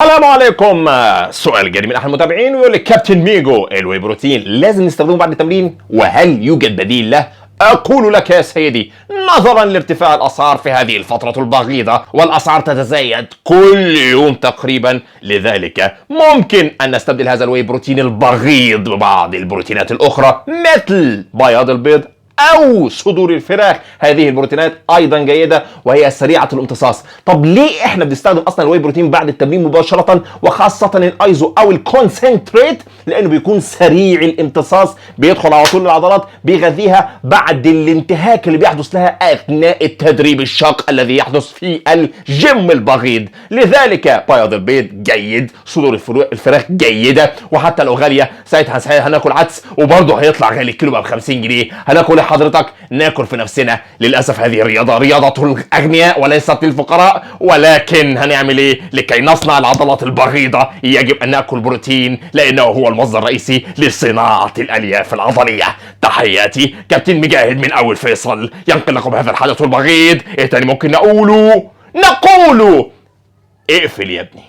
السلام عليكم. سؤال جاي من احد المتابعين ويقول لك كابتن ميجو، الواي بروتين لازم نستخدمه بعد التمرين وهل يوجد بديل له؟ اقول لك يا سيدي، نظرا لارتفاع الاسعار في هذه الفترة البغيضة والاسعار تتزايد كل يوم تقريبا، لذلك ممكن ان نستبدل هذا الواي بروتين البغيض ببعض البروتينات الاخرى مثل بياض البيض او صدور الفراخ. هذه البروتينات ايضا جيده وهي سريعه الامتصاص. طب ليه احنا بنستخدم اصلا الواي بروتين بعد التمرين مباشره، وخاصه الايزو او الكونسنتريت؟ لانه بيكون سريع الامتصاص، بيدخل على طول العضلات، بيغذيها بعد الانتهاك اللي بيحدث لها اثناء التدريب الشاق الذي يحدث في الجيم البغيض. لذلك بياض البيض جيد، صدور الفراخ جيده، وحتى لو غاليه ساعتها هناكل عدس وبرضه هيطلع غالي، الكيلو بقى ب 50 جنيه. هناكل حضرتك ناكل في نفسنا. للاسف هذه الرياضه رياضه الاغنياء وليست للفقراء، ولكن هنعمل ايه؟ لكي نصنع العضلات البغيضه يجب ان ناكل بروتين، لانه هو المصدر الرئيسي لصناعه الالياف العضليه. تحياتي كابتن مجاهد من اول فيصل، ينقل لكم هذا الحدث البغيض. ايه تاني ممكن نقوله؟ اقفل يا ابني.